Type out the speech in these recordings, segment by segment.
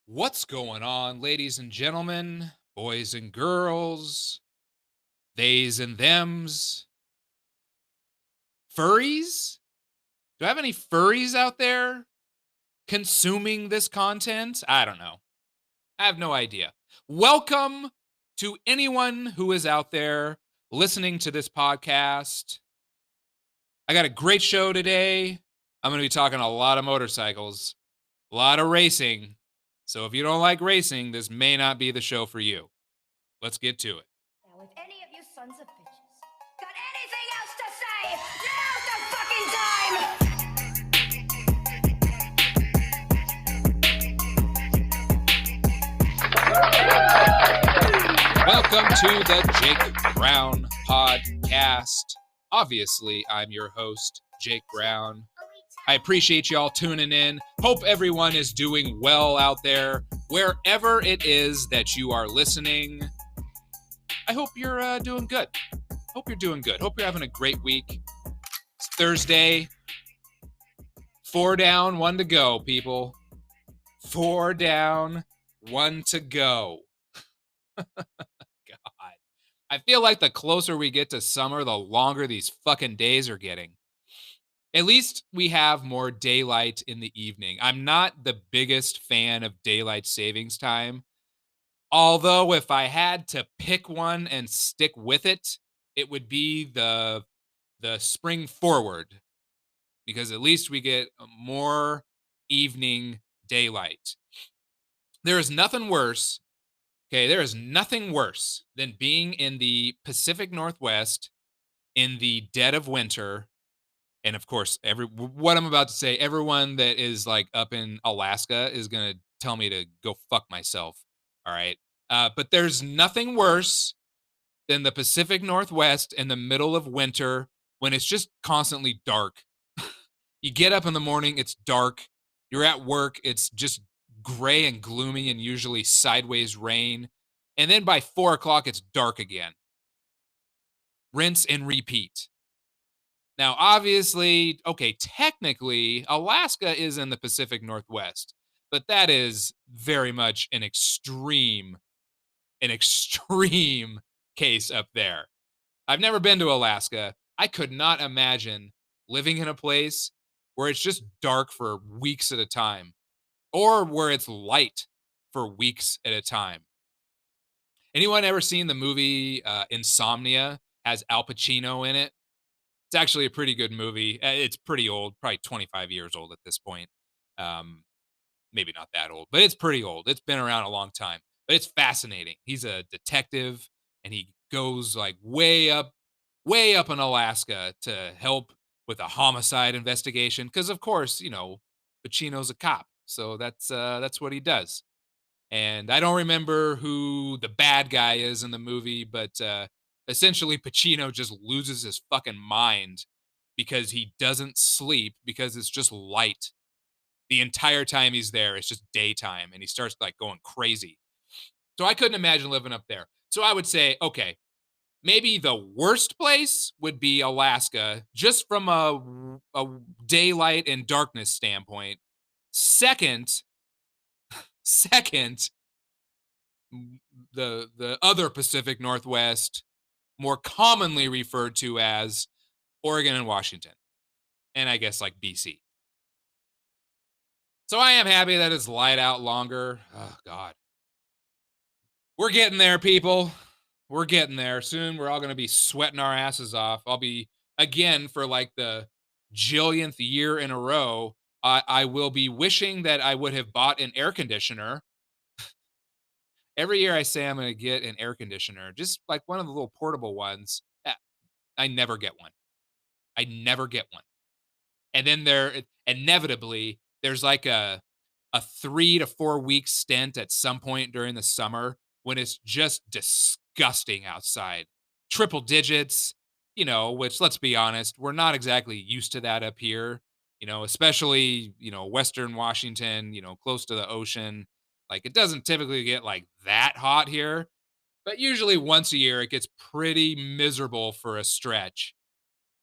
What's going on, ladies and gentlemen, boys and girls, theys and thems, furries? Do I have any furries out there consuming this content? I don't know. I have no idea. Welcome to anyone who is out there listening to this podcast. I got a great show today. I'm going to be talking a lot of motorcycles, a lot of racing. So if you don't like racing, this may not be the show for you. Let's get to it. Now, if any of you sons of bitches got anything else to say, now's the fucking time! Welcome to the Jake Brown podcast. Obviously, I'm your host, Jake Brown. I appreciate y'all tuning in. Hope everyone is doing well out there, wherever it is that you are listening. I hope you're doing good. Hope you're doing good. Hope you're having a great week. It's Thursday. 4 down, 1 to go, people. 4 down, 1 to go. God. I feel like the closer we get to summer, the longer these fucking days are getting. At least we have more daylight in the evening. I'm not the biggest fan of daylight savings time. Although if I had to pick one and stick with it, it would be the spring forward, because at least we get more evening daylight. There is nothing worse. Okay, there is nothing worse than being in the Pacific Northwest in the dead of winter. And of course, what I'm about to say, everyone that is like up in Alaska is going to tell me to go fuck myself. All right. But there's nothing worse than the Pacific Northwest in the middle of winter when it's just constantly dark. You get up in the morning, it's dark. You're at work, it's just gray and gloomy and usually sideways rain. And then by 4 o'clock, it's dark again. Rinse and repeat. Now, obviously, okay, technically, Alaska is in the Pacific Northwest, but that is very much an extreme case up there. I've never been to Alaska. I could not imagine living in a place where it's just dark for weeks at a time or where it's light for weeks at a time. Anyone ever seen the movie Insomnia? Has Al Pacino in it? It's actually a pretty good movie. It's pretty old, probably 25 years old at this point. Maybe not that old, but it's pretty old. It's been around a long time, but it's fascinating. He's a detective and he goes like way up in Alaska to help with a homicide investigation. Cause of course, Pacino's a cop. So that's what he does. And I don't remember who the bad guy is in the movie, but essentially Pacino just loses his fucking mind because he doesn't sleep because it's just light. The entire time he's there, it's just daytime and he starts like going crazy. So I couldn't imagine living up there. So I would say, okay, maybe the worst place would be Alaska, just from a daylight and darkness standpoint. Second, the other Pacific Northwest, more commonly referred to as Oregon and Washington, and I guess like BC. So I am happy that it's light out longer. Oh God, we're getting there, people. We're getting there. Soon we're all going to be sweating our asses off. I'll be, again, for like the jillionth year in a row, I will be wishing that I would have bought an air conditioner. Every year I say I'm going to get an air conditioner, just like one of the little portable ones. I never get one. I never get one. And then inevitably there's like a 3 to 4 week stint at some point during the summer when it's just disgusting outside. Triple digits, which, let's be honest, we're not exactly used to that up here, especially, Western Washington, close to the ocean. Like, it doesn't typically get like that hot here, but usually once a year it gets pretty miserable for a stretch.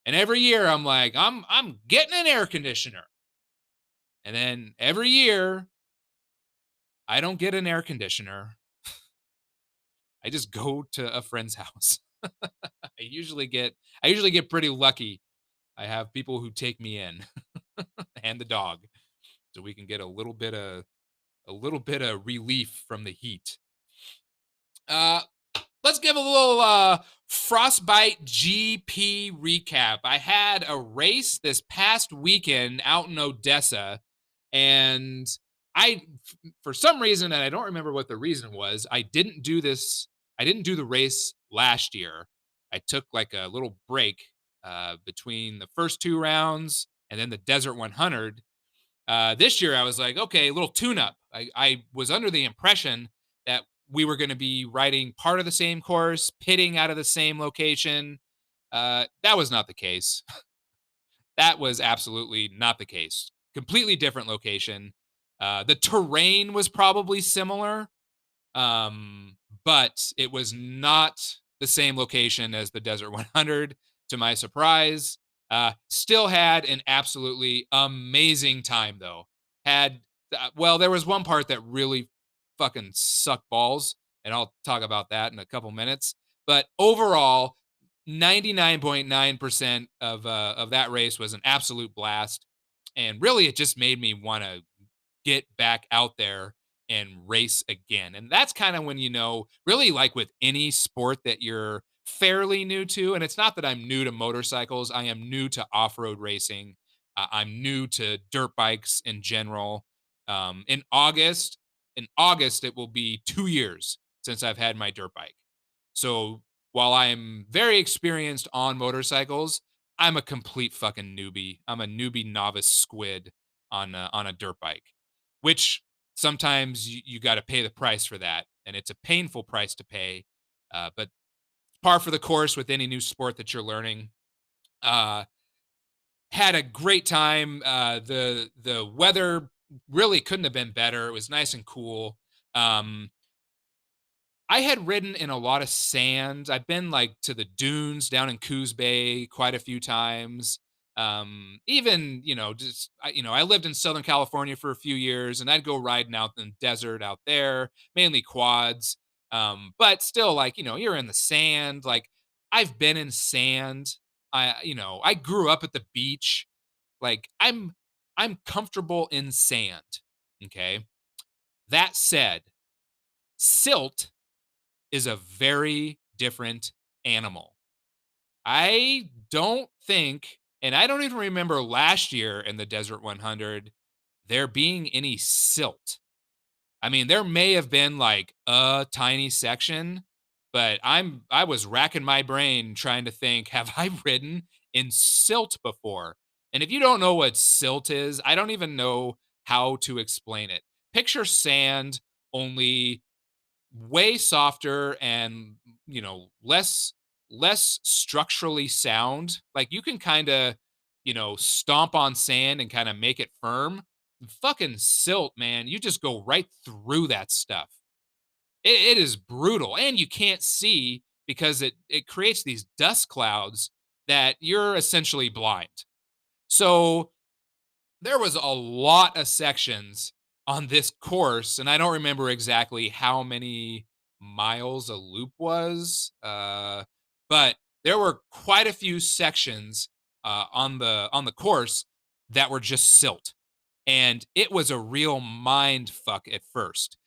And every year I'm like, I'm getting an air conditioner. And then every year I don't get an air conditioner. I just go to a friend's house. I usually get pretty lucky. I have people who take me in and the dog so we can get a little bit of relief from the heat. Uh let's give a little Frostbite GP recap. I had a race this past weekend out in Odessa, and for some reason, and I don't remember what the reason was, I didn't do this. I didn't do the race last year. I took like a little break between the first two rounds and then the Desert 100. This year, I was like, okay, a little tune up. I was under the impression that we were going to be riding part of the same course, pitting out of the same location. That was not the case. That was absolutely not the case. Completely different location. The terrain was probably similar, but it was not the same location as the Desert 100, to my surprise. Still had an absolutely amazing time, though. Well, there was one part that really fucking sucked balls, and I'll talk about that in a couple minutes. But overall, 99.9% of that race was an absolute blast. And really, it just made me want to get back out there and race again. And that's kind of when, really like with any sport that you're fairly new to. And it's not that I'm new to motorcycles, I am new to off road racing. I'm new to dirt bikes in general. In August, it will be 2 years since I've had my dirt bike. So while I'm very experienced on motorcycles, I'm a complete fucking newbie. I'm a newbie novice squid on a dirt bike, which sometimes you got to pay the price for that, and it's a painful price to pay. But par for the course with any new sport that you're learning. Had a great time. The weather really couldn't have been better. It was nice and cool. Um, I had ridden in a lot of sand. I've been like to the dunes down in Coos Bay quite a few times. Even, I lived in Southern California for a few years and I'd go riding out in the desert out there, mainly quads. But still like, you're in the sand. Like I've been in sand. I grew up at the beach. Like I'm comfortable in sand. Okay. That said, silt is a very different animal. I don't think, and I don't even remember last year in the Desert 100 there being any silt. I mean, there may have been like a tiny section, but I was racking my brain trying to think, have I ridden in silt before? And if you don't know what silt is, I don't even know how to explain it. Picture sand, only way softer and less structurally sound. Like you can kind of stomp on sand and kind of make it firm. Fucking silt, man, you just go right through that stuff. It is brutal, and you can't see because it creates these dust clouds that you're essentially blind. So there was a lot of sections on this course, and I don't remember exactly how many miles a loop was, but there were quite a few sections on the course that were just silt, and it was a real mind fuck at first.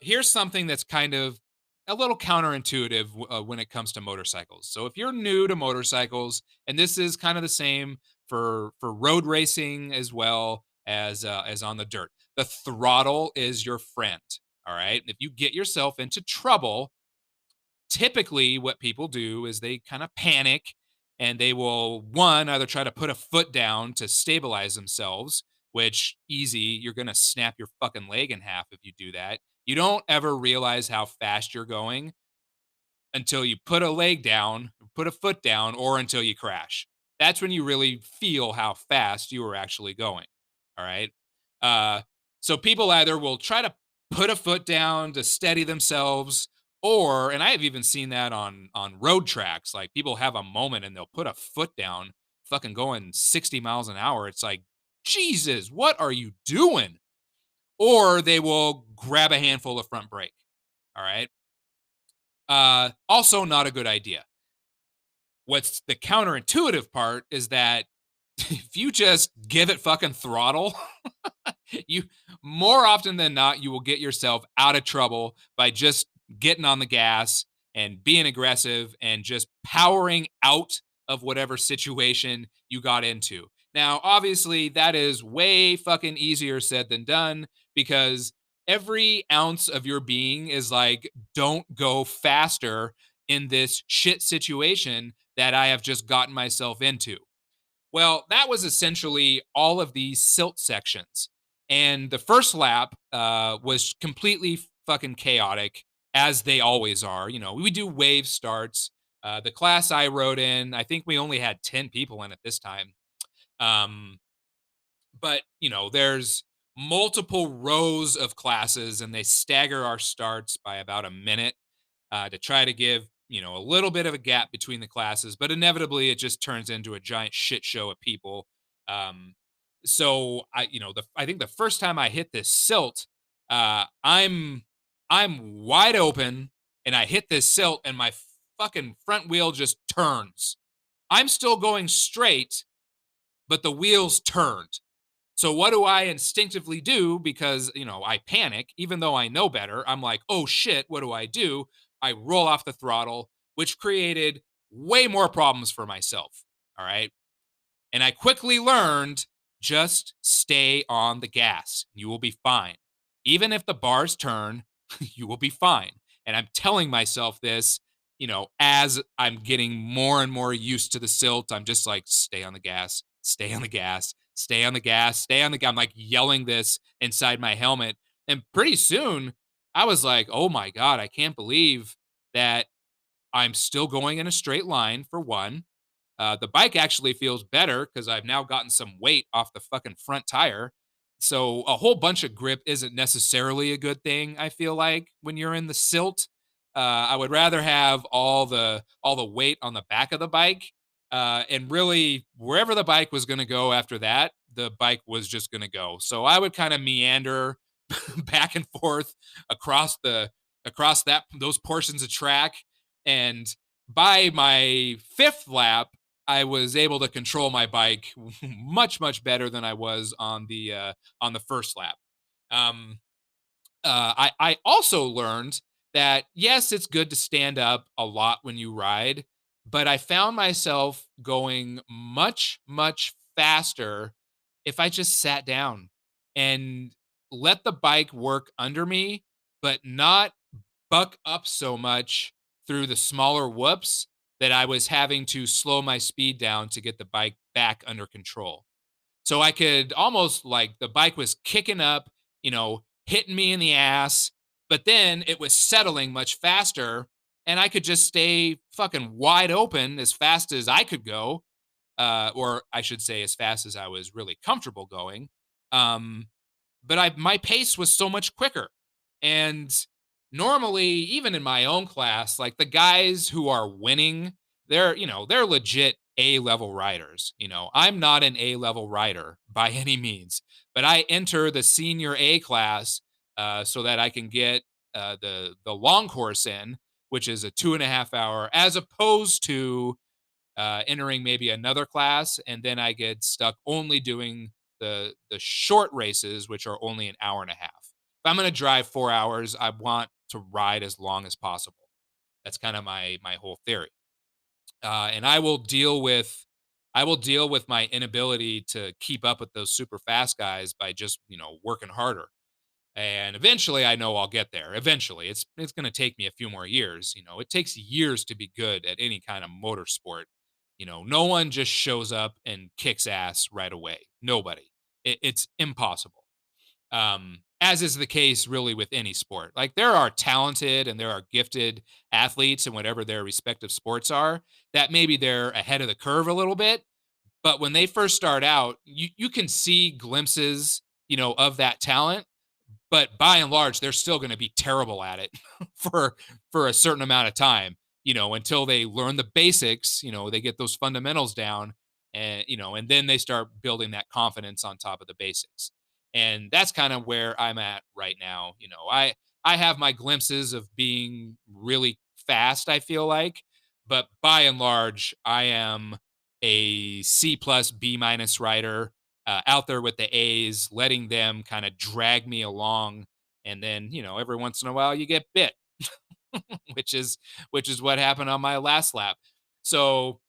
Here's something that's kind of a little counterintuitive when it comes to motorcycles. So if you're new to motorcycles, and this is kind of the same for road racing as well as on the dirt, the throttle is your friend. All right. If you get yourself into trouble, typically what people do is they kind of panic and they will either try to put a foot down to stabilize themselves, which easy, you're going to snap your fucking leg in half if you do that. You don't ever realize how fast you're going until you put a leg down, put a foot down, or until you crash. That's when you really feel how fast you are actually going. All right. Uh, so people either will try to put a foot down to steady themselves, and I have even seen that on road tracks. Like people have a moment and they'll put a foot down, fucking going 60 miles an hour. It's like, Jesus, what are you doing? Or they will grab a handful of front brake. All right. Also, not a good idea. What's the counterintuitive part is that if you just give it fucking throttle, you more often than not, you will get yourself out of trouble by just getting on the gas and being aggressive and just powering out of whatever situation you got into. Now, obviously, that is way fucking easier said than done because every ounce of your being is like, don't go faster in this shit situation that I have just gotten myself into. Well, that was essentially all of these silt sections. And the first lap was completely fucking chaotic, as they always are. You know, we do wave starts. The class I rode in, I think we only had 10 people in it this time. Um, but, you know, there's multiple rows of classes and they stagger our starts by about a minute to try to give, you know, a little bit of a gap between the classes, but inevitably it just turns into a giant shit show of people. Um, so I think the first time I hit this silt, I'm wide open and I hit this silt and my fucking front wheel just turns. I'm still going straight, but the wheels turned. So what do I instinctively do? Because, you know, I panic, even though I know better. I'm like, oh shit, what do I do? I roll off the throttle, which created way more problems for myself. All right. And I quickly learned just stay on the gas. You will be fine. Even if the bars turn, you will be fine. And I'm telling myself this, you know, as I'm getting more and more used to the silt, I'm just like, stay on the gas, stay on the gas, stay on the gas, stay on the gas. I'm like yelling this inside my helmet. And pretty soon I was like, oh my God, I can't believe that I'm still going in a straight line for one. The bike actually feels better because I've now gotten some weight off the fucking front tire. So a whole bunch of grip isn't necessarily a good thing, I feel like, when you're in the silt. I would rather have all the weight on the back of the bike. And really, wherever the bike was going to go after that, the bike was just going to go. So I would kind of meander back and forth across that those portions of track. And by my fifth lap, I was able to control my bike much better than I was on the first lap. Um, I also learned that yes, it's good to stand up a lot when you ride, but I found myself going much faster if I just sat down and let the bike work under me, but not buck up so much through the smaller whoops that I was having to slow my speed down to get the bike back under control. So I could almost like the bike was kicking up, you know, hitting me in the ass, but then it was settling much faster and I could just stay fucking wide open as fast as I could go. Or I should say as fast as I was really comfortable going. Um, but my pace was so much quicker. And normally, even in my own class, like the guys who are winning, they're legit A-level riders. You know, I'm not an A-level rider by any means, but I enter the senior A class so that I can get the long course in, which is a 2.5 hour, as opposed to entering maybe another class, and then I get stuck only doing the short races, which are only an hour and a half. If I'm going to drive 4 hours, I want to ride as long as possible. That's kind of my whole theory. And I will deal with my inability to keep up with those super fast guys by just working harder. And eventually, I know I'll get there. Eventually, it's going to take me a few more years. You know, it takes years to be good at any kind of motorsport. You know, no one just shows up and kicks ass right away. Nobody. It's impossible. As is the case really with any sport. Like there are talented and there are gifted athletes in whatever their respective sports are that maybe they're ahead of the curve a little bit. But when they first start out, you can see glimpses, of that talent, but by and large, they're still going to be terrible at it for a certain amount of time, until they learn the basics, they get those fundamentals down and then they start building that confidence on top of the basics. And that's kind of where I'm at right now. I have my glimpses of being really fast, I feel like, but by and large, I am a C plus B minus rider, out there with the A's, letting them kind of drag me along. And then, every once in a while you get bit, which is what happened on my last lap. So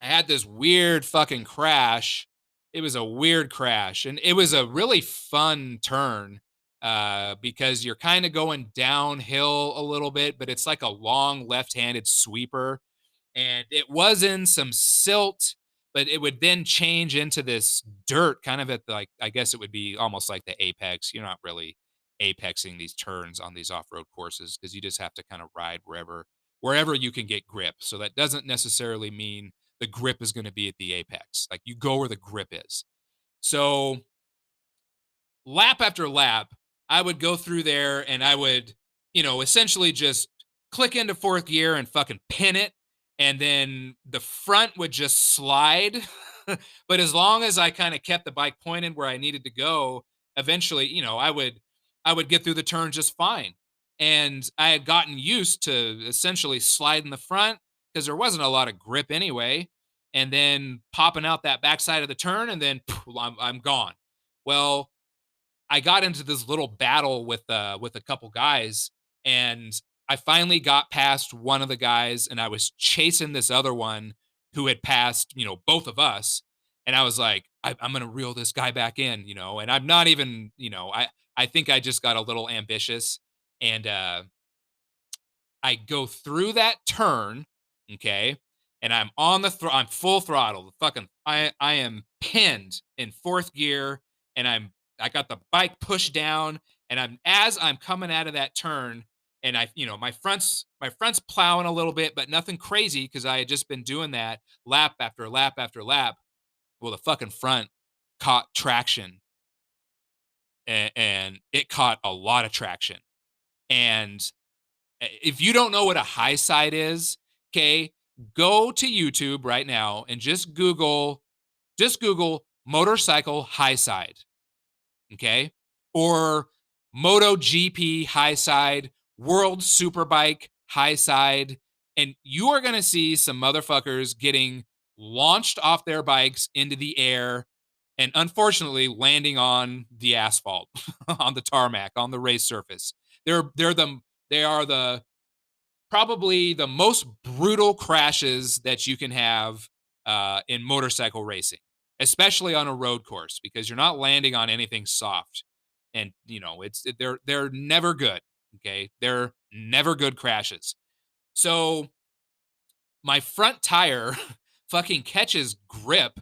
I had this weird fucking crash. It was a weird crash, and it was a really fun turn, because you're kind of going downhill a little bit, but it's like a long left-handed sweeper, and it was in some silt, but it would then change into this dirt kind of at the, like, I guess it would be almost like the apex. You're not really apexing these turns on these off-road courses because you just have to kind of ride wherever you can get grip. So that doesn't necessarily mean the grip is going to be at the apex. Like, you go where the grip is. So lap after lap, I would go through there and I would, essentially just click into fourth gear and fucking pin it. And then the front would just slide. But as long as I kind of kept the bike pointed where I needed to go, eventually, I would get through the turn just fine. And I had gotten used to essentially sliding the front because there wasn't a lot of grip anyway. And then popping out that backside of the turn, and then I'm gone. Well, I got into this little battle with a couple guys, and I finally got past one of the guys, and I was chasing this other one who had passed, both of us. And I was like, I'm gonna reel this guy back in, and I'm not even, I think I just got a little ambitious, and I go through that turn, okay, and I'm on I'm full throttle. Fucking, I am pinned in fourth gear, and I got the bike pushed down, and as I'm coming out of that turn, and my front's plowing a little bit, but nothing crazy because I had just been doing that lap after lap after lap. Well, the fucking front caught traction, and it caught a lot of traction, and if you don't know what a high side is, okay, go to YouTube right now and just Google motorcycle high side, okay? Or Moto GP high side, World Superbike high side, and you are going to see some motherfuckers getting launched off their bikes into the air and unfortunately landing on the asphalt, on the tarmac, on the race surface. They are the probably the most brutal crashes that you can have, in motorcycle racing, especially on a road course, because you're not landing on anything soft, and they're never good. Okay, they're never good crashes. So my front tire fucking catches grip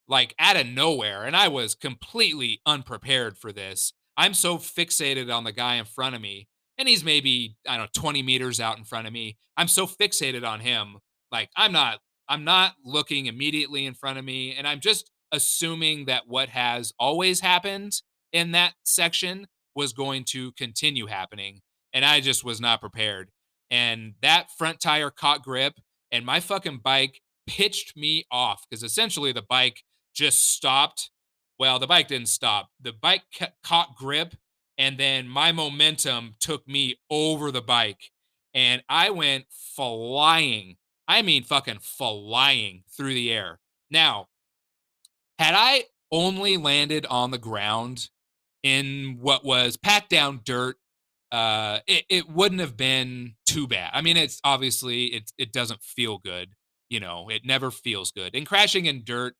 like out of nowhere. And I was completely unprepared for this. I'm so fixated on the guy in front of me, and he's maybe, I don't know, 20 meters out in front of me. I'm so fixated on him. Like, I'm not looking immediately in front of me. And I'm just assuming that what has always happened in that section was going to continue happening. And I just was not prepared. And that front tire caught grip, and my fucking bike pitched me off because essentially the bike just stopped. Well, the bike didn't stop. The bike caught grip, and then my momentum took me over the bike, and I went flying. I mean, fucking flying through the air. Now, had I only landed on the ground in what was packed down dirt, it wouldn't have been too bad. I mean, it's obviously it doesn't feel good. It never feels good. And crashing in dirt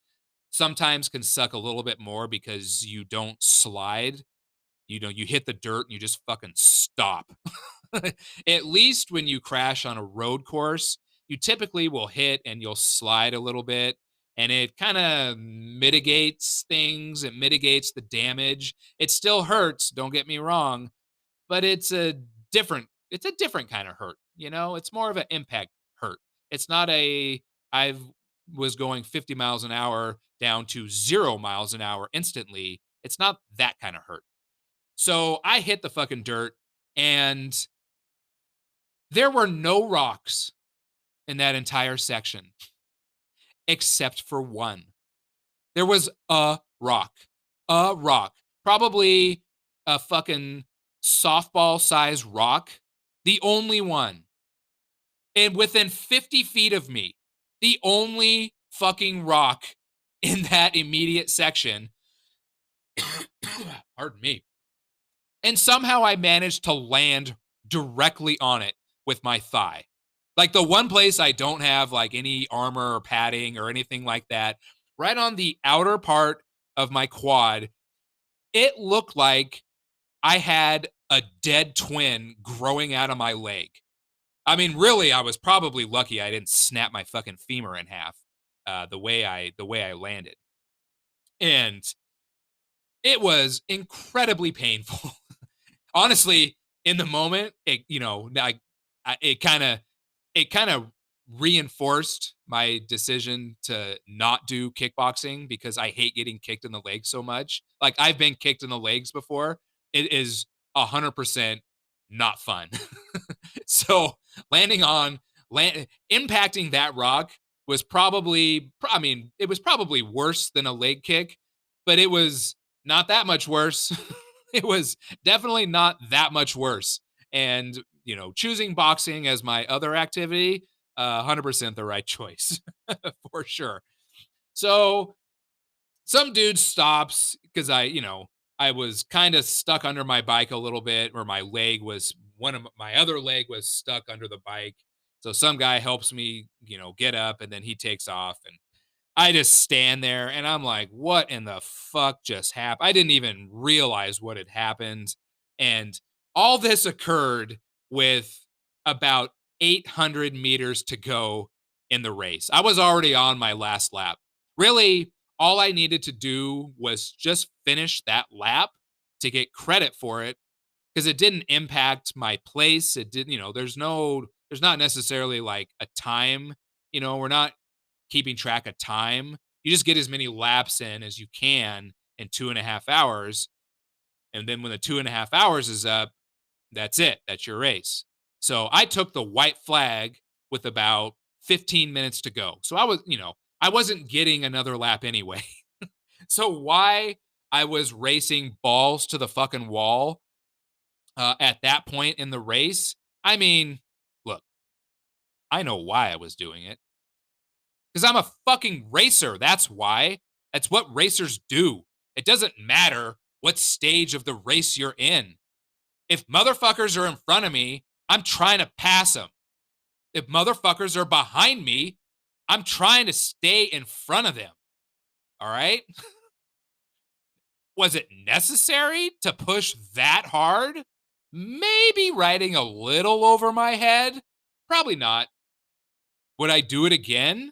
sometimes can suck a little bit more because you don't slide. You hit the dirt and you just fucking stop. At least when you crash on a road course, you typically will hit and you'll slide a little bit, and it kind of mitigates things. It mitigates the damage. It still hurts, don't get me wrong, but it's a different kind of hurt. It's more of an impact hurt. It's not a I was going 50 miles an hour down to 0 miles an hour instantly. It's not that kind of hurt. So I hit the fucking dirt, and there were no rocks in that entire section except for one. There was a rock, Probably a fucking softball-sized rock. The only one. And within 50 feet of me, the only fucking rock in that immediate section. Pardon me. And somehow I managed to land directly on it with my thigh. Like the one place I don't have like any armor or padding or anything like that, right on the outer part of my quad, it looked like I had a dead twin growing out of my leg. I mean, really, I was probably lucky I didn't snap my fucking femur in half the way I landed. And it was incredibly painful. Honestly, in the moment, it kind of reinforced my decision to not do kickboxing because I hate getting kicked in the legs so much. Like I've been kicked in the legs before. It is 100% not fun. So impacting that rock was probably, I mean, it was probably worse than a leg kick, but it was not that much worse. It was definitely not that much worse. And, choosing boxing as my other activity, 100% the right choice for sure. So some dude stops because I was kind of stuck under my bike a little bit, or one of my other leg was stuck under the bike. So some guy helps me, get up, and then he takes off, and I just stand there and I'm like, what in the fuck just happened? I didn't even realize what had happened. And all this occurred with about 800 meters to go in the race. I was already on my last lap. Really, all I needed to do was just finish that lap to get credit for it because it didn't impact my place. It didn't, there's not necessarily like a time, we're not keeping track of time. You just get as many laps in as you can in 2.5 hours. And then when the 2.5 hours is up, that's it. That's your race. So I took the white flag with about 15 minutes to go. So I wasn't getting another lap anyway. So why I was racing balls to the fucking wall at that point in the race, I mean, look, I know why I was doing it. Because I'm a fucking racer. That's why. That's what racers do. It doesn't matter what stage of the race you're in. If motherfuckers are in front of me, I'm trying to pass them. If motherfuckers are behind me, I'm trying to stay in front of them. All right? Was it necessary to push that hard? Maybe riding a little over my head. Probably not. Would I do it again?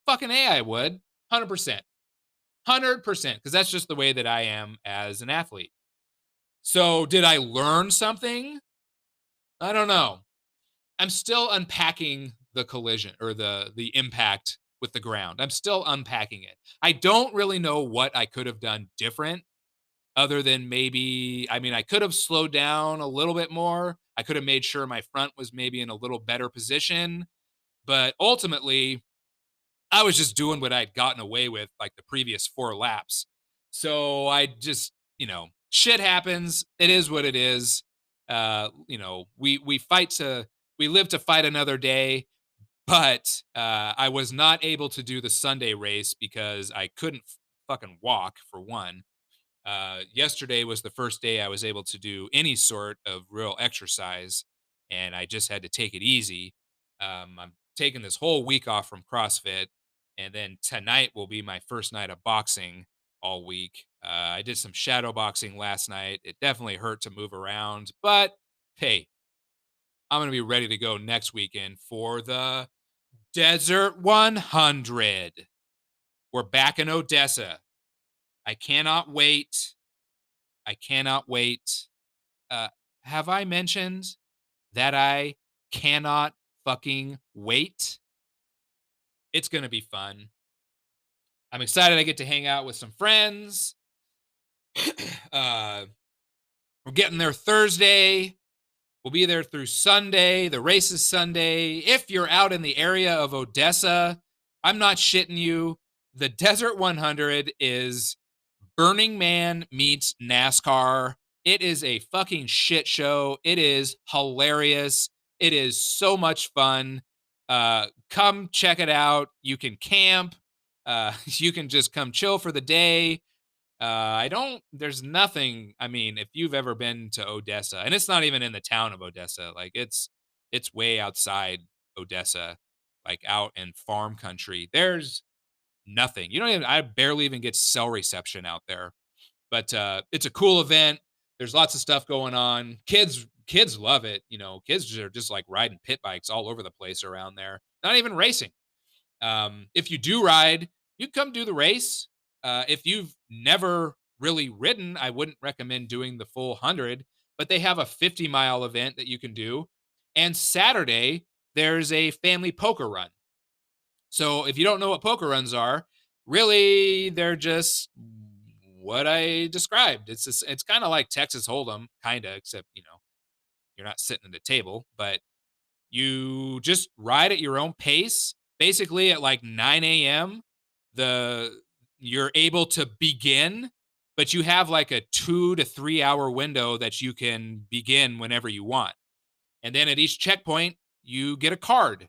Fucking A, I would. 100%. 100%. Because that's just the way that I am as an athlete. So did I learn something? I don't know. I'm still unpacking the collision or the impact with the ground. I'm still unpacking it. I don't really know what I could have done different other than I could have slowed down a little bit more. I could have made sure my front was maybe in a little better position. But ultimately, I was just doing what I'd gotten away with like the previous 4 laps. So I just, shit happens. It is what it is. We live to fight another day. But I was not able to do the Sunday race because I couldn't fucking walk, for one. Yesterday was the first day I was able to do any sort of real exercise, and I just had to take it easy. I'm taking this whole week off from CrossFit, and then tonight will be my first night of boxing all week. I did some shadow boxing last night. It definitely hurt to move around, but hey, I'm going to be ready to go next weekend for the Desert 100. We're back in Odessa. I cannot wait. I cannot wait. Have I mentioned that I cannot fucking wait? It's going to be fun. I'm excited I get to hang out with some friends. We're getting there Thursday. We'll be there through Sunday. The race is Sunday. If you're out in the area of Odessa, I'm not shitting you. The Desert 100 is Burning Man meets NASCAR. It is a fucking shit show. It is hilarious. It is so much fun. Come check it out. You can camp. You can just come chill for the day. There's nothing, I mean, if you've ever been to Odessa, and it's not even in the town of Odessa, like it's way outside Odessa, like out in farm country. There's nothing. You don't even, I barely even get cell reception out there. But it's a cool event. There's lots of stuff going on. Kids love it. Kids are just like riding pit bikes all over the place around there. Not even racing. If you do ride, you come do the race. If you've never really ridden, I wouldn't recommend doing the full 100, but they have a 50-mile event that you can do. And Saturday, there's a family poker run. So if you don't know what poker runs are, really they're just what I described. It's kind of like Texas Hold'em, kind of, except you're not sitting at a table, but you just ride at your own pace. Basically, at like 9 a.m., the you're able to begin, but you have like a 2 to 3 hour window that you can begin whenever you want. And then at each checkpoint, you get a card,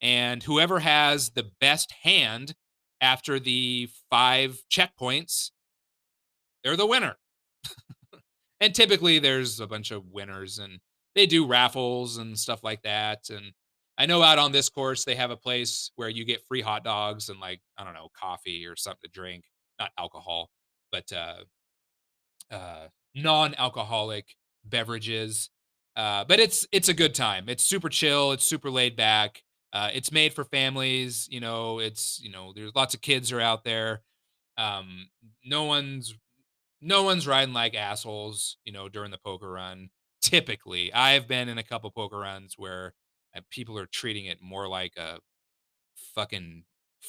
and whoever has the best hand after the 5 checkpoints, they're the winner. And typically there's a bunch of winners, and they do raffles and stuff like that. And I know out on this course, they have a place where you get free hot dogs and, like, I don't know, coffee or something to drink, not alcohol, but non-alcoholic beverages. But it's a good time. It's super chill. It's super laid back. It's made for families. There's lots of kids are out there. Um, no one's no one's riding like assholes, during the poker run. Typically, I've been in a couple poker runs where people are treating it more like a fucking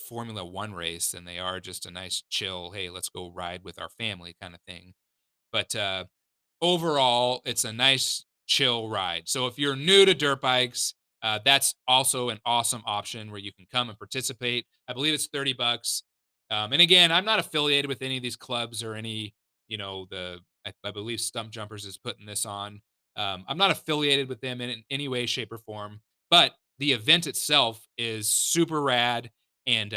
Formula One race than they are just a nice chill, hey, let's go ride with our family kind of thing. But overall, it's a nice chill ride. So if you're new to dirt bikes, that's also an awesome option where you can come and participate. I believe it's $30. And again, I'm not affiliated with any of these clubs or any, I believe Stump Jumpers is putting this on. I'm not affiliated with them in any way, shape, or form, but the event itself is super rad. And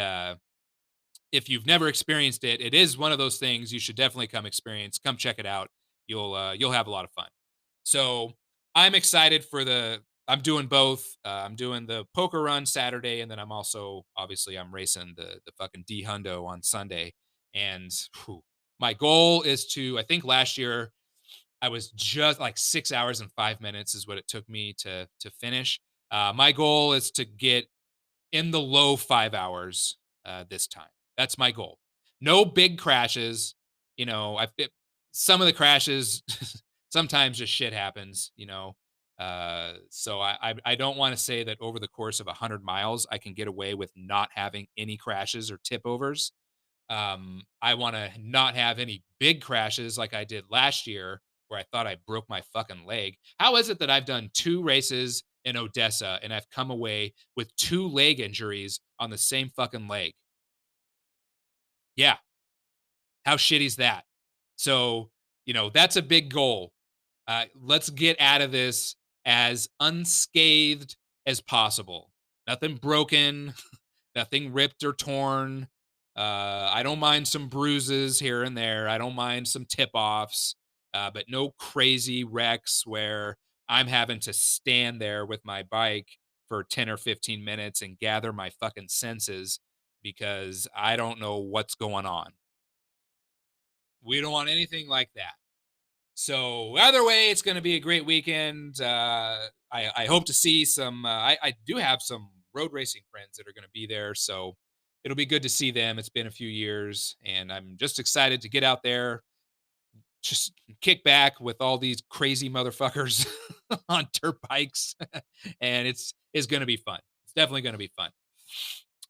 if you've never experienced it, it is one of those things you should definitely come experience. Come check it out. You'll have a lot of fun. So I'm excited for I'm doing both. I'm doing the poker run Saturday, and then I'm racing the fucking D Hundo on Sunday. And whew, my goal is to, I think last year I was just like 6 hours and 5 minutes is what it took me to finish. My goal is to get in the low 5 hours this time. That's my goal. No big crashes. Some of the crashes, sometimes just shit happens. So I don't want to say that over the course of 100 miles I can get away with not having any crashes or tip overs. I want to not have any big crashes like I did last year where I thought I broke my fucking leg. How is it that I've done 2 races in Odessa and I've come away with 2 leg injuries on the same fucking leg? Yeah. How shitty is that? So, that's a big goal. Let's get out of this as unscathed as possible. Nothing broken, nothing ripped or torn. I don't mind some bruises here and there. I don't mind some tip offs, but no crazy wrecks where I'm having to stand there with my bike for 10 or 15 minutes and gather my fucking senses because I don't know what's going on. We don't want anything like that. So either way, it's going to be a great weekend. I hope to see some. I do have some road racing friends that are going to be there, so it'll be good to see them. It's been a few years, and I'm just excited to get out there, just kick back with all these crazy motherfuckers on dirt bikes, and it's going to be fun. It's definitely going to be fun.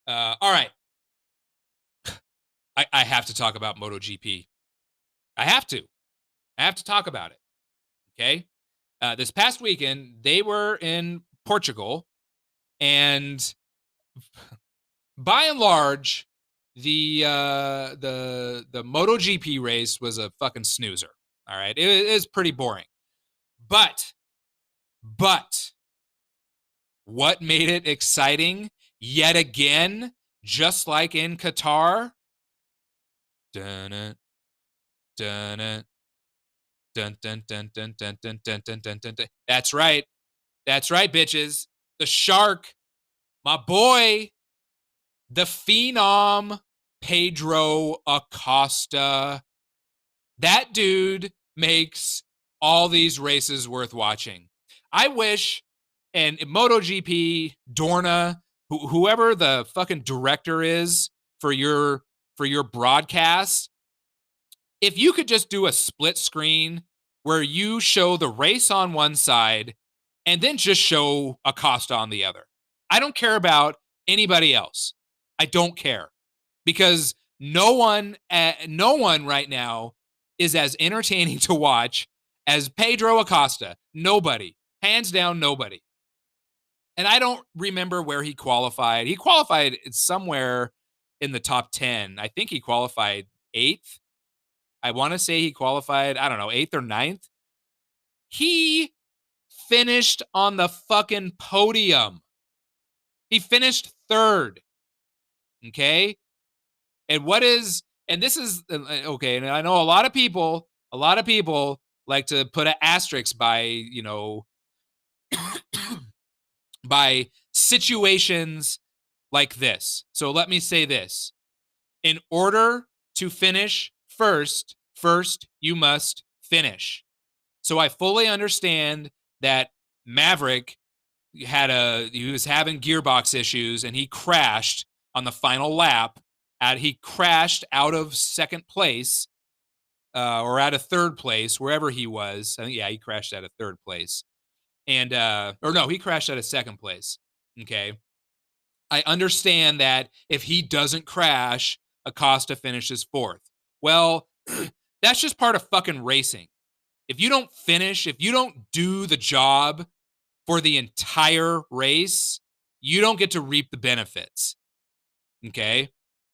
All right, I have to talk about MotoGP. I have to. I have to talk about it. Okay. This past weekend, they were in Portugal, and by and large, the MotoGP race was a fucking snoozer. All right, it is pretty boring. But what made it exciting yet again, just like in Qatar? Dun dun dun dun dun dun dun dun dun dun dun dun. That's right, bitches. The shark, my boy, the phenom, Pedro Acosta. That dude makes all these races worth watching. I wish, and MotoGP, Dorna, whoever the fucking director is for your broadcast, if you could just do a split screen where you show the race on one side and then just show Acosta on the other. I don't care about anybody else. I don't care, because no one right now is as entertaining to watch as Pedro Acosta. Nobody. Hands down, nobody. And I don't remember where he qualified. He qualified somewhere in the top 10. I think he qualified 8th. I want to say he qualified, I don't know, 8th or 9th. He finished on the fucking podium. He finished 3rd. Okay? And this is okay, and I know a lot of people like to put an asterisk by, by situations like this. So let me say this. In order to finish first you must finish. So I fully understand that Maverick he was having gearbox issues and he crashed on the final lap. He crashed out of second place, or out of third place, wherever he was. I think, yeah, he crashed out of third place. And, or no, he crashed out of second place. Okay. I understand that if he doesn't crash, Acosta finishes 4th. Well, that's just part of fucking racing. If you don't finish, if you don't do the job for the entire race, you don't get to reap the benefits. Okay?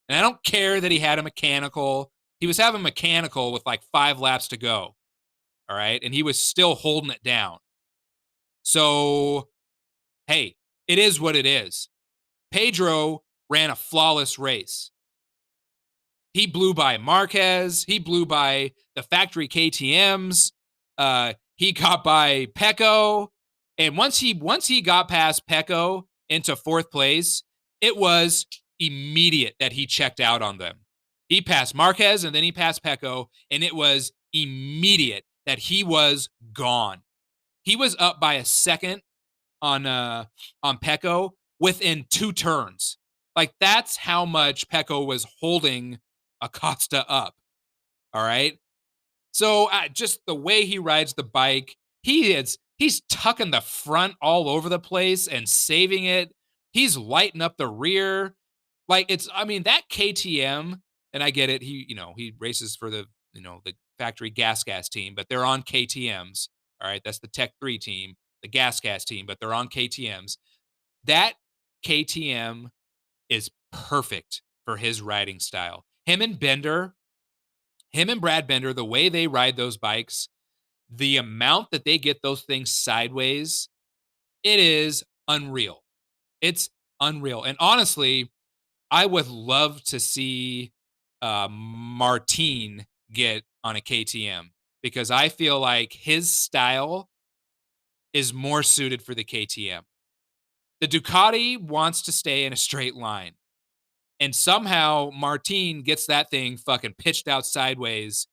And I don't care that he had a mechanical. He was having mechanical with like 5 laps to go. All right? And he was still holding it down. So, hey, it is what it is. Pedro ran a flawless race. He blew by Marquez. He blew by the factory KTMs. He got by Pecco. And once he got past Pecco into 4th place, it was immediate that he checked out on them. He passed Marquez and then he passed Pecco, and it was immediate that he was gone. He was up by a second on Pecco within 2 turns. Like, that's how much Pecco was holding Acosta up. All right. So just the way he rides the bike, he's tucking the front all over the place and saving it. He's lighting up the rear. Like, that KTM, and I get it. He races for the factory gas team, but they're on KTMs. All right. That's the Tech 3 team, the gas team, but they're on KTMs. That KTM is perfect for his riding style. Him and Brad Bender, the way they ride those bikes, the amount that they get those things sideways, it is unreal. It's unreal. And honestly, I would love to see Martin get on a KTM, because I feel like his style is more suited for the KTM. The Ducati wants to stay in a straight line. And somehow Martin gets that thing fucking pitched out sideways.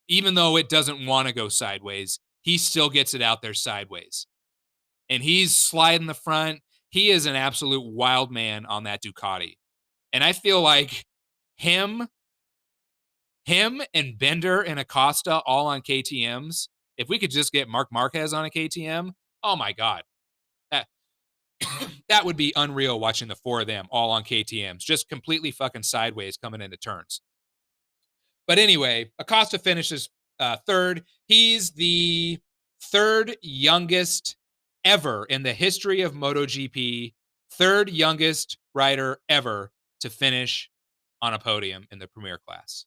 Even though it doesn't want to go sideways, he still gets it out there sideways. And he's sliding the front. He is an absolute wild man on that Ducati. And I feel like him and Bender and Acosta all on KTMs, if we could just get Marc Marquez on a KTM, oh my God. That would be unreal, watching the 4 of them all on KTMs, just completely fucking sideways coming into turns. But anyway, Acosta finishes 3rd. He's the 3rd youngest ever in the history of MotoGP, 3rd youngest rider ever to finish on a podium in the premier class.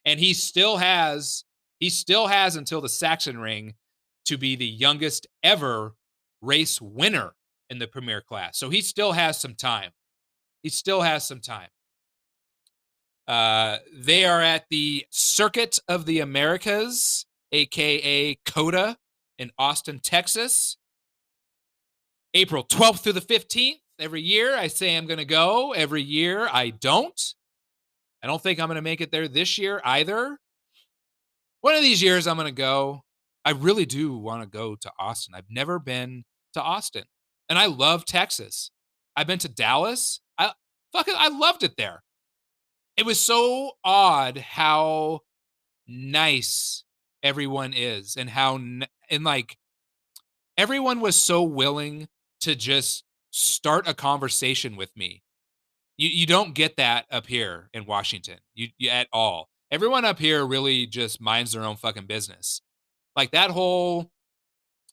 And he still has until the Saxon ring to be the youngest ever race winner in the premier class. So he still has some time. He still has some time. They are at the Circuit of the Americas, aka COTA, in Austin, Texas. April 12th through the 15th. Every year I say I'm going to go. Every year I don't. I don't think I'm going to make it there this year either. One of these years I'm going to go. I really do want to go to Austin. I've never been to Austin. And I love Texas. I've been to Dallas. I loved it there. It was so odd how nice everyone is and everyone was so willing to just start a conversation with me. You don't get that up here in Washington. You at all. Everyone up here really just minds their own fucking business. Like that whole,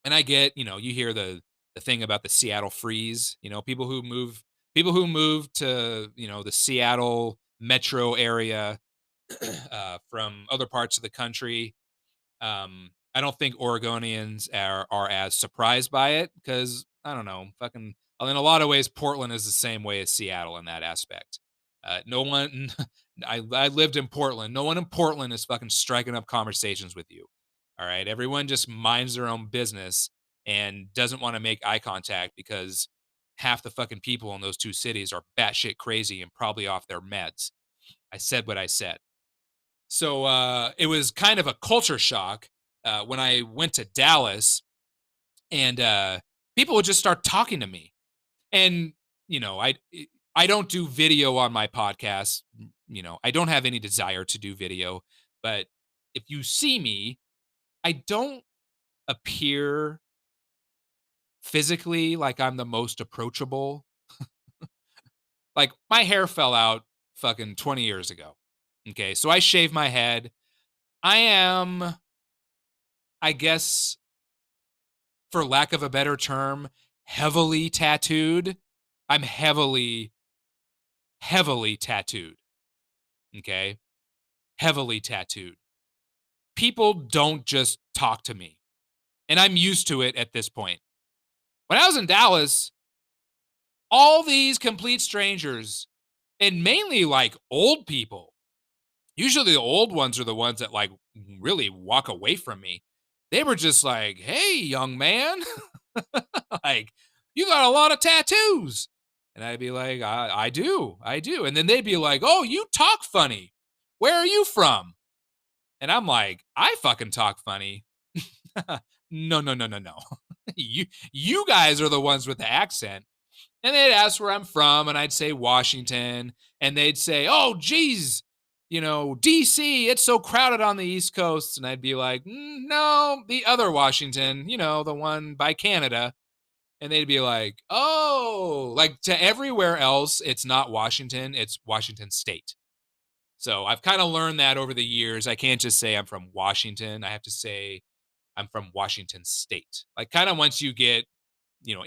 and I get, you hear the thing about the Seattle freeze, people who move to, the Seattle metro area from other parts of the country. I don't think Oregonians are as surprised by it because I don't know, fucking. In a lot of ways, Portland is the same way as Seattle in that aspect. No one, I lived in Portland. No one in Portland is fucking striking up conversations with you. All right, everyone just minds their own business and doesn't want to make eye contact because half the fucking people in those two cities are batshit crazy and probably off their meds. I said what I said. So it was kind of a culture shock when I went to Dallas and people would just start talking to me. And, I don't do video on my podcast. I don't have any desire to do video. But if you see me, I don't appear physically like I'm the most approachable. Like my hair fell out fucking 20 years ago. Okay. So I shaved my head. I am, I guess, for lack of a better term, heavily tattooed. I'm heavily tattooed. Okay. Heavily tattooed. People don't just talk to me. And I'm used to it at this point. When I was in Dallas, all these complete strangers and mainly like old people, usually the old ones are the ones that like really walk away from me. They were just like, "Hey, young man, like you got a lot of tattoos." And I'd be like, I do. And then they'd be like, "Oh, you talk funny. Where are you from?" And I'm like, I fucking talk funny. No, no, no, no, no. you guys are the ones with the accent. And they'd ask where I'm from, and I'd say Washington, and they'd say, "Oh, geez, DC, it's so crowded on the East Coast." And I'd be like, "No, the other Washington, the one by Canada." And they'd be like, "Oh," like to everywhere else, it's not Washington, it's Washington State. So I've kind of learned that over the years. I can't just say I'm from Washington. I have to say I'm from Washington State. Like kind of once you get,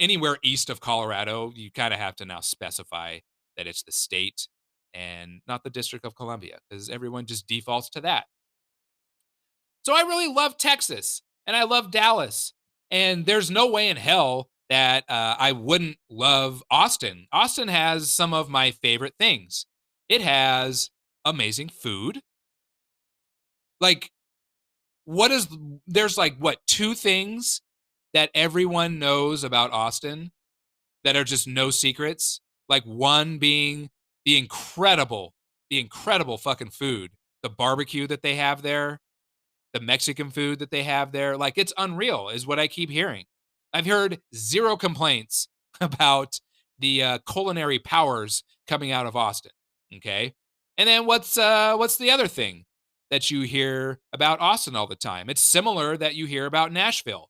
anywhere east of Colorado, you kind of have to now specify that it's the state and not the District of Columbia because everyone just defaults to that. So I really love Texas and I love Dallas. And there's no way in hell that I wouldn't love Austin. Austin has some of my favorite things. It has amazing food. Like, there's like, what, two things that everyone knows about Austin that are just no secrets? Like, one being the incredible fucking food, the barbecue that they have there, the Mexican food that they have there. Like, it's unreal, is what I keep hearing. I've heard zero complaints about the culinary powers coming out of Austin. Okay. And then what's the other thing that you hear about Austin all the time? It's similar that you hear about Nashville,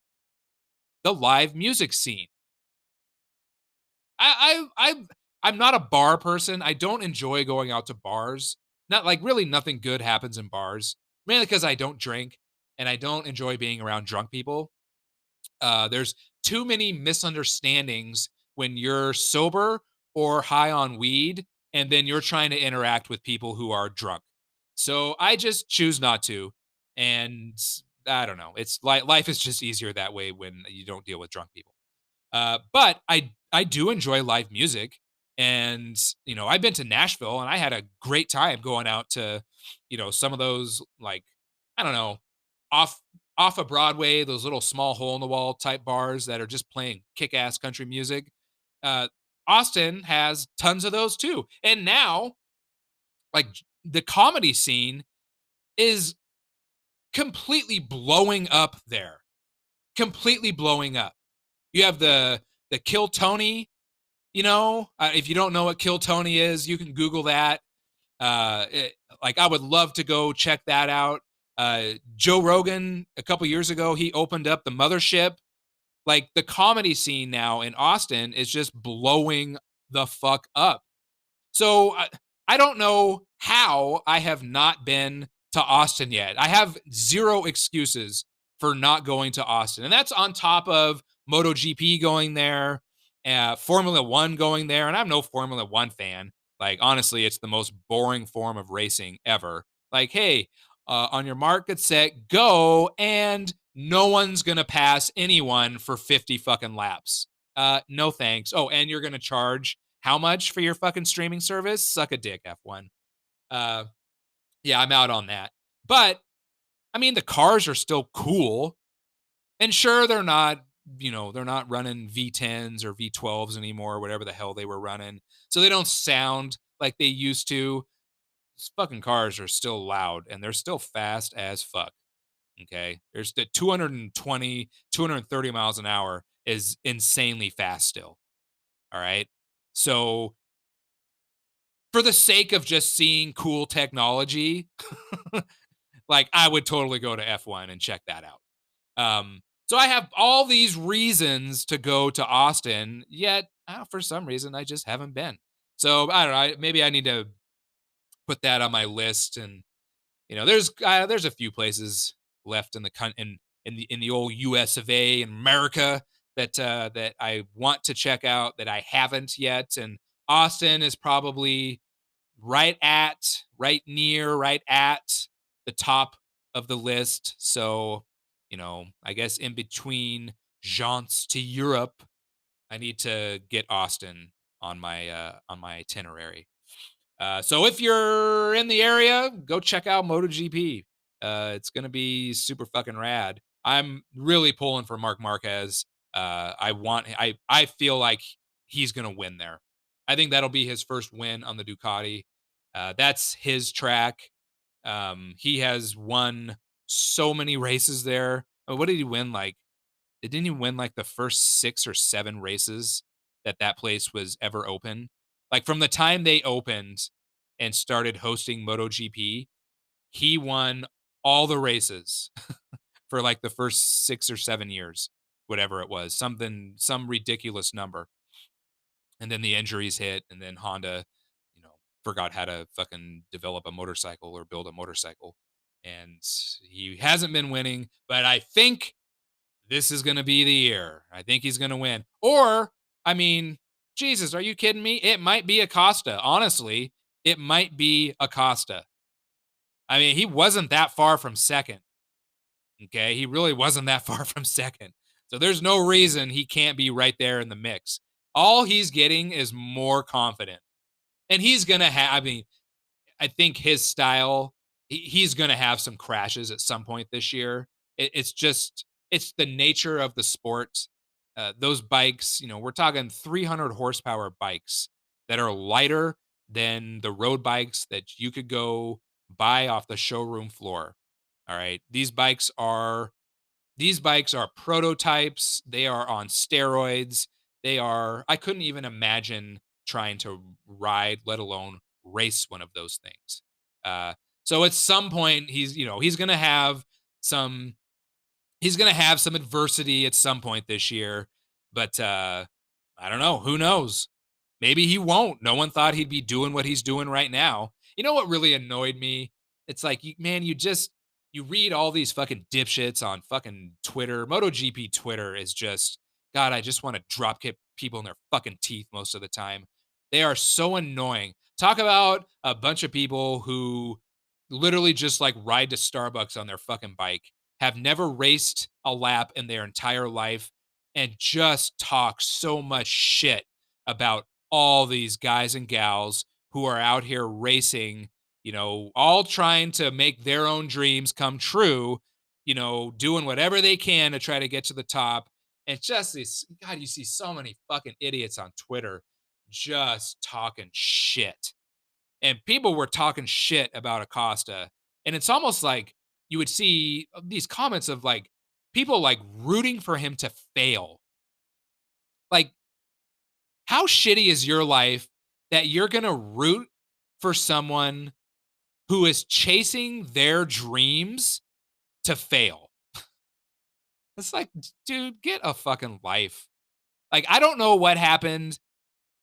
the live music scene. I'm not a bar person. I don't enjoy going out to bars. Not like really nothing good happens in bars, mainly because I don't drink and I don't enjoy being around drunk people. There's too many misunderstandings when you're sober or high on weed and then you're trying to interact with people who are drunk. So I just choose not to. And I don't know. It's like life is just easier that way when you don't deal with drunk people. But I do enjoy live music, and I've been to Nashville, and I had a great time going out to, some of those, like, I don't know, off off of Broadway, those little small hole in the wall type bars that are just playing kick ass country music. Uh, Austin has tons of those too, and now like the comedy scene is completely blowing up there, completely blowing up. You have the Kill Tony. If you don't know what Kill Tony is, you can Google that. Like, I would love to go check that out. Joe Rogan, a couple years ago, he opened up the Mothership. Like, the comedy scene now in Austin is just blowing the fuck up. So I don't know how I have not been to Austin yet. I have zero excuses for not going to Austin. And that's on top of MotoGP going there, Formula One going there. And I'm no Formula One fan. Like, honestly, it's the most boring form of racing ever. Like, hey, on your mark, get set, go, and no one's going to pass anyone for 50 fucking laps. No thanks. Oh, and you're going to charge how much for your fucking streaming service? Suck a dick, F1. Uh, yeah, I'm out on that. But I mean, the cars are still cool. And sure, they're not running V10s or V12s anymore, whatever the hell they were running. So they don't sound like they used to. These fucking cars are still loud and they're still fast as fuck. Okay. There's the 220, 230 miles an hour is insanely fast still. All right. So for the sake of just seeing cool technology, like, I would totally go to F1 and check that out. So I have all these reasons to go to Austin, yet for some reason I just haven't been. So I don't know. Maybe I need to put that on my list. And there's a few places left in the in the old U.S. of A. in America that I want to check out that I haven't yet. And Austin is probably right at the top of the list. So, I guess in between jaunts to Europe, I need to get Austin on my itinerary. So if you're in the area, go check out MotoGP. It's gonna be super fucking rad. I'm really pulling for Mark Marquez. I feel like he's gonna win there. I think that'll be his first win on the Ducati. That's his track. He has won so many races there. What did he win? Like, didn't he win like the first 6 or 7 races that place was ever open? Like, from the time they opened and started hosting MotoGP, he won all the races for like the first 6 or 7 years, whatever it was, some ridiculous number. And then the injuries hit, and then Honda, forgot how to fucking develop a motorcycle or build a motorcycle. And he hasn't been winning, but I think this is going to be the year. I think he's going to win. Or, I mean, Jesus, are you kidding me? It might be Acosta. Honestly, it might be Acosta. I mean, he wasn't that far from second. Okay. He really wasn't that far from second. So there's no reason he can't be right there in the mix. All he's getting is more confident. And he's going to have, I mean, I think his style, he's going to have some crashes at some point this year. It's the nature of the sport. Those bikes, we're talking 300 horsepower bikes that are lighter than the road bikes that you could go buy off the showroom floor. All right. These bikes are prototypes. They are on steroids. I couldn't even imagine trying to ride, let alone race one of those things. Uh, so at some point, some, he's going to have some adversity at some point this year, but I don't know. Who knows? Maybe he won't. No one thought he'd be doing what he's doing right now. You know what really annoyed me? It's like, man, you read all these fucking dipshits on fucking Twitter. MotoGP Twitter is just, God, I just want to drop kick people in their fucking teeth most of the time. They are so annoying. Talk about a bunch of people who literally just like ride to Starbucks on their fucking bike, have never raced a lap in their entire life, and just talk so much shit about all these guys and gals who are out here racing, all trying to make their own dreams come true, doing whatever they can to try to get to the top. And just this, God, you see so many fucking idiots on Twitter just talking shit. And people were talking shit about Acosta. And it's almost like you would see these comments of like people like rooting for him to fail. Like, how shitty is your life that you're going to root for someone who is chasing their dreams to fail? It's like, dude, get a fucking life. Like, I don't know what happened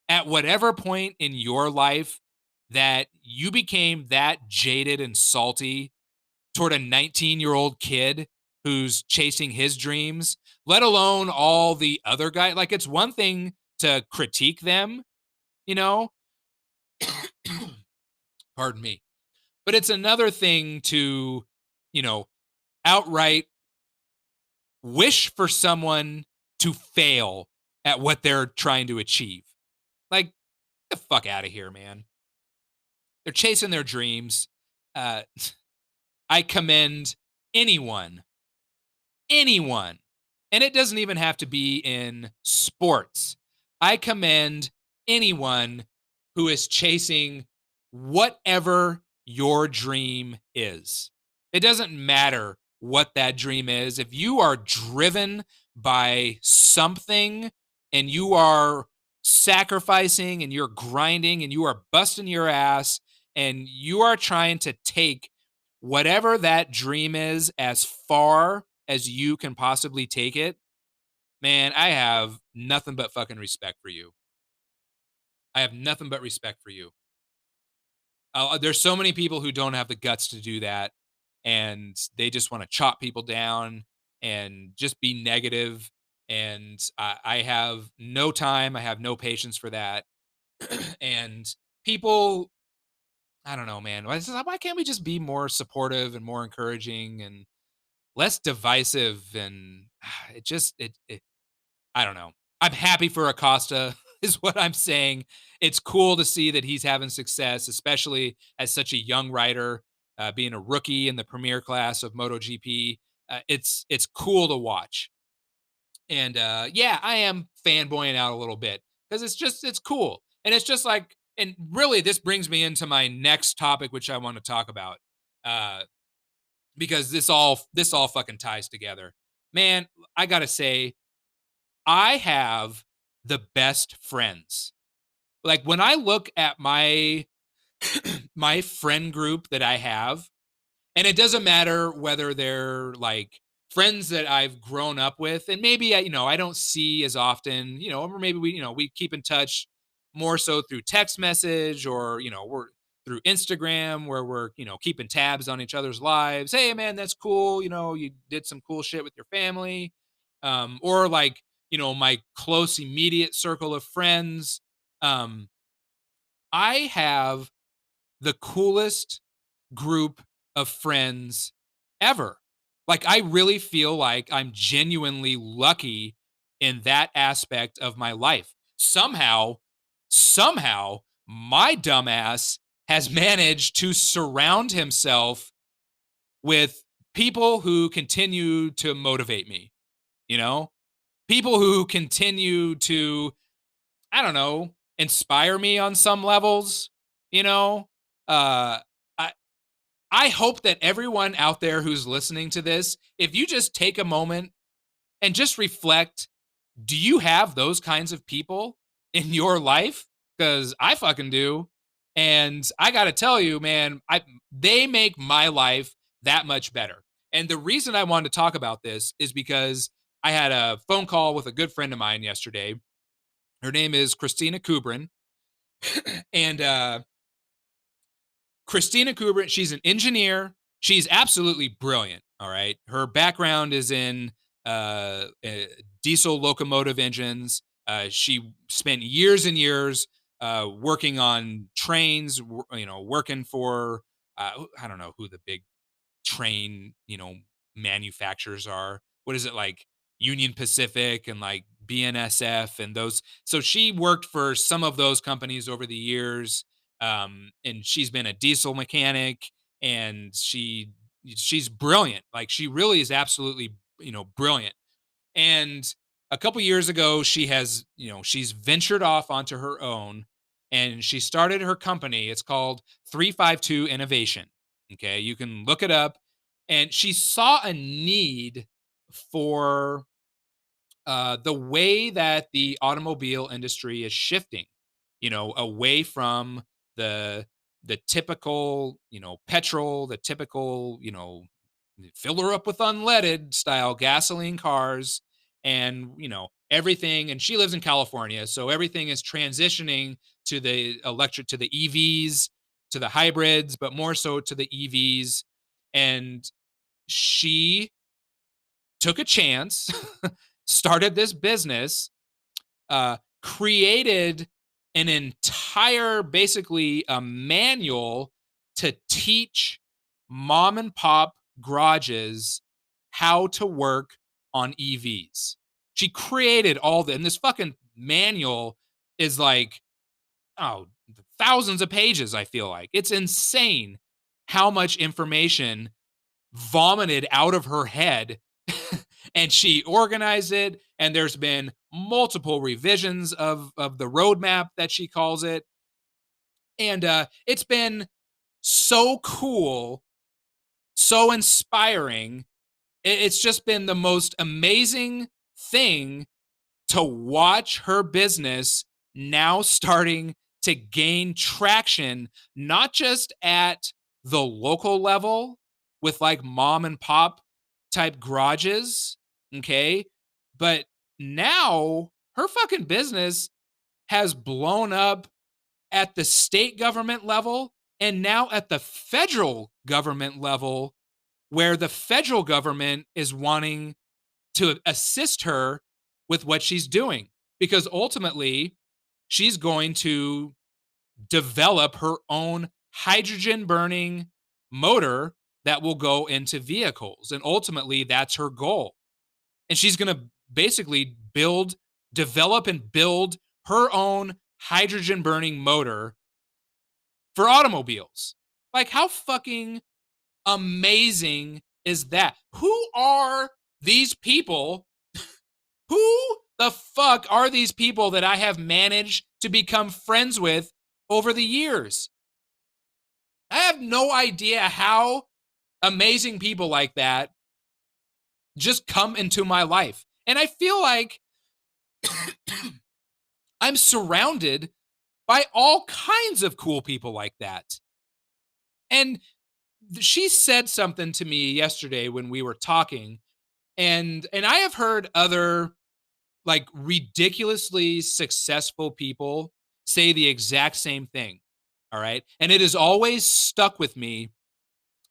at whatever point in your life that you became that jaded and salty toward a 19-year-old kid who's chasing his dreams, let alone all the other guys. Like, it's one thing to critique them, you know, pardon me, but it's another thing to, you know, outright wish for someone to fail at what they're trying to achieve. Like, get the fuck out of here, man. They're chasing their dreams. Uh, I commend anyone, anyone, and it doesn't even have to be in sports. I commend anyone who is chasing whatever your dream is. It doesn't matter what that dream is. If you are driven by something and you are sacrificing and you're grinding and you are busting your ass and you are trying to take whatever that dream is as far as you can possibly take it, man, I have nothing but fucking respect for you. I have nothing but respect for you. There's so many people who don't have the guts to do that, and they just want to chop people down and just be negative. And I have no time. I have no patience for that. And people, I don't know, man. Why can't we just be more supportive and more encouraging and less divisive? And it I don't know. I'm happy for Acosta is what I'm saying. It's cool to see that he's having success, especially as such a young rider, being a rookie in the premier class of MotoGP. It's cool to watch. And yeah, I am fanboying out a little bit because it's cool. And it's just like, and really this brings me into my next topic, which I want to talk about. Because this all fucking ties together. Man, I gotta say, I have the best friends. Like when I look at my my friend group that I have, and it doesn't matter whether they're like friends that I've grown up with, and maybe I don't see as often, or maybe we keep in touch more so through text message, or we're through Instagram where we're keeping tabs on each other's lives. Hey man, that's cool. You did some cool shit with your family, or like my close immediate circle of friends. Um, I have the coolest group of friends ever. Like, I really feel like I'm genuinely lucky in that aspect of my life. Somehow, my dumbass has managed to surround himself with people who continue to motivate me, you know? People who continue to, I don't know, inspire me on some levels, you know? Uh, I, I hope that everyone out there who's listening to this, if you just take a moment and just reflect, do you have those kinds of people in your life? Because I fucking do. And I got to tell you, man, they make my life that much better. And the reason I wanted to talk about this is because I had a phone call with a good friend of mine yesterday. Her name is Christina Kubrin. And Christina Kubrin, she's an engineer. She's absolutely brilliant. All right. Her background is in diesel locomotive engines. She spent years and years working on trains, working for, I don't know who the big train, manufacturers are. What is it, like Union Pacific and like BNSF and those? So she worked for some of those companies over the years. And she's been a diesel mechanic, and she's brilliant. Like, she really is absolutely, brilliant. And a couple years ago, she's ventured off onto her own, and she started her company. It's called 352 Innovation. Okay. You can look it up. And she saw a need for the way that the automobile industry is shifting, away from the typical, petrol, the typical, fill her up with unleaded style gasoline cars, and everything. And she lives in California, so everything is transitioning to the electric, to the EVs, to the hybrids, but more so to the EVs. And she took a chance, started this business, created an entire, basically a manual to teach mom and pop garages how to work on EVs. She created and this fucking manual is like, oh, thousands of pages. I feel like it's insane how much information vomited out of her head. And she organized it, and there's been multiple revisions of the roadmap, that she calls it. And it's been so cool, so inspiring. It's just been the most amazing thing to watch her business now starting to gain traction, not just at the local level with like mom and pop type garages, okay? But now her fucking business has blown up at the state government level, and now at the federal government level, where the federal government is wanting to assist her with what she's doing, because ultimately she's going to develop her own hydrogen burning motor that will go into vehicles. And ultimately, that's her goal. And she's going to basically develop and build her own hydrogen burning motor for automobiles. Like, how fucking amazing is that? Who are these people? Who the fuck are these people that I have managed to become friends with over the years? I have no idea how amazing people like that just come into my life. And I feel like I'm surrounded by all kinds of cool people like that. And she said something to me yesterday when we were talking, and I have heard other like ridiculously successful people say the exact same thing. All right? And it has always stuck with me,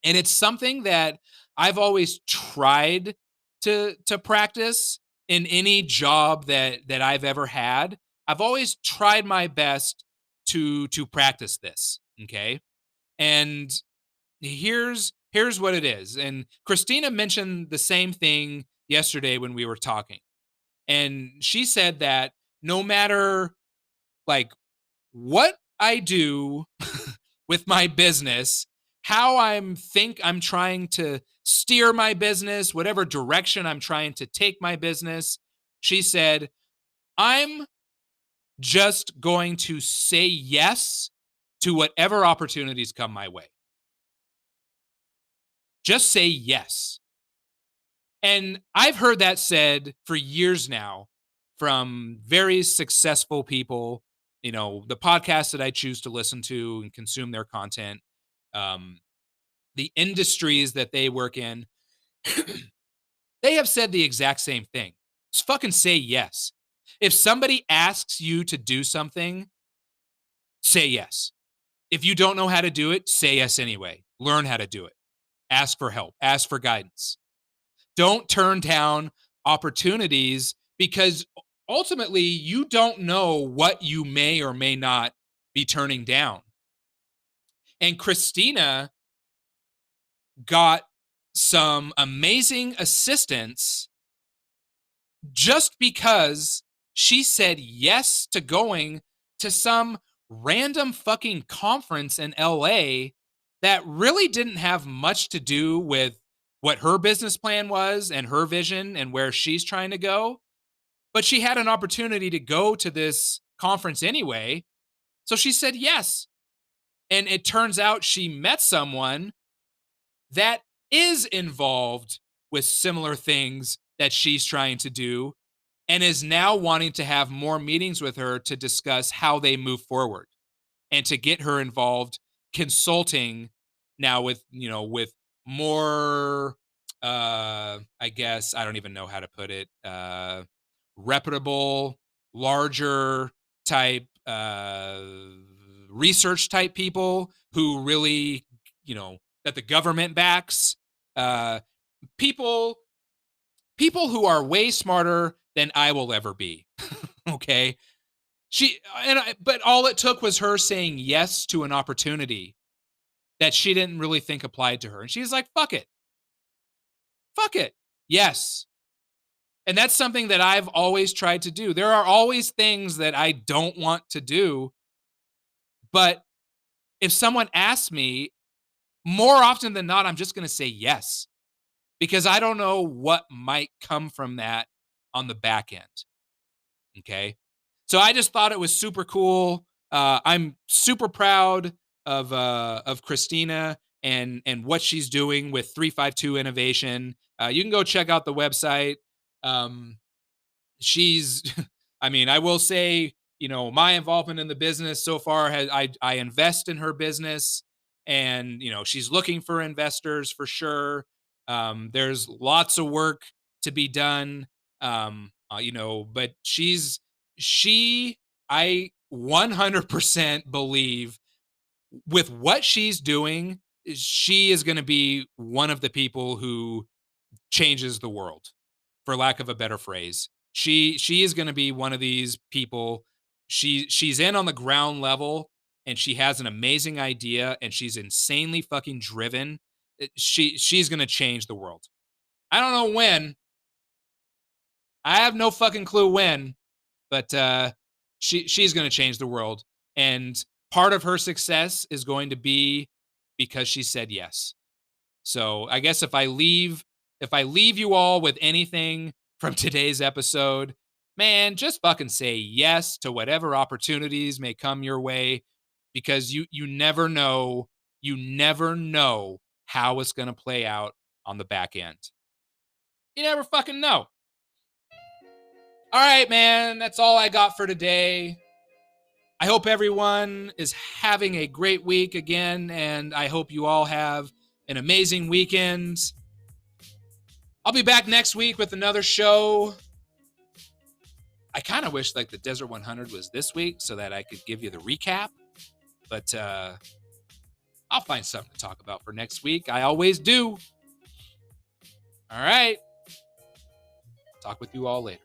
and it's something that I've always tried to practice in any job that I've ever had. I've always tried my best to practice this, okay? And here's what it is. And Christina mentioned the same thing yesterday when we were talking. And she said that no matter like what I do with my business, how I'm trying to steer my business, whatever direction I'm trying to take my business, she said, I'm just going to say yes to whatever opportunities come my way. Just say yes. And I've heard that said for years now from very successful people, the podcasts that I choose to listen to and consume their content, the industries that they work in. They have said the exact same thing. Just fucking say yes. If somebody asks you to do something, say yes. If you don't know how to do it, say yes anyway. Learn how to do it. Ask for help. Ask for guidance. Don't turn down opportunities, because ultimately, you don't know what you may or may not be turning down. And Christina got some amazing assistance just because she said yes to going to some random fucking conference in LA that really didn't have much to do with what her business plan was and her vision and where she's trying to go. But she had an opportunity to go to this conference anyway. So she said yes. And it turns out she met someone that is involved with similar things that she's trying to do and is now wanting to have more meetings with her to discuss how they move forward and to get her involved consulting now with, with more, I guess, I don't even know how to put it, reputable, larger type, research type people who really, that the government backs, people who are way smarter than I will ever be. Okay. But all it took was her saying yes to an opportunity that she didn't really think applied to her. And she's like, fuck it. Fuck it. Yes. And that's something that I've always tried to do. There are always things that I don't want to do. But if someone asks me, more often than not, I'm just going to say yes, because I don't know what might come from that on the back end. Okay. So I just thought it was super cool. I'm super proud of Christina and what she's doing with 352 Innovation. You can go check out the website. She's, I mean, I will say, my involvement in the business so far has I invest in her business, and she's looking for investors for sure. There's lots of work to be done. But I 100% believe with what she's doing, she is going to be one of the people who changes the world, for lack of a better phrase. She is going to be one of these people. She's in on the ground level, and she has an amazing idea, and she's insanely fucking driven. She's going to change the world. I don't know when. I have no fucking clue when, but she's going to change the world. And part of her success is going to be because she said yes. So I guess if I leave you all with anything from today's episode, man, just fucking say yes to whatever opportunities may come your way, because you never know how it's going to play out on the back end. You never fucking know. All right, man, that's all I got for today. I hope everyone is having a great week again, and I hope you all have an amazing weekend. I'll be back next week with another show. I kind of wish the Desert 100 was this week so that I could give you the recap, but I'll find something to talk about for next week. I always do. All right. Talk with you all later.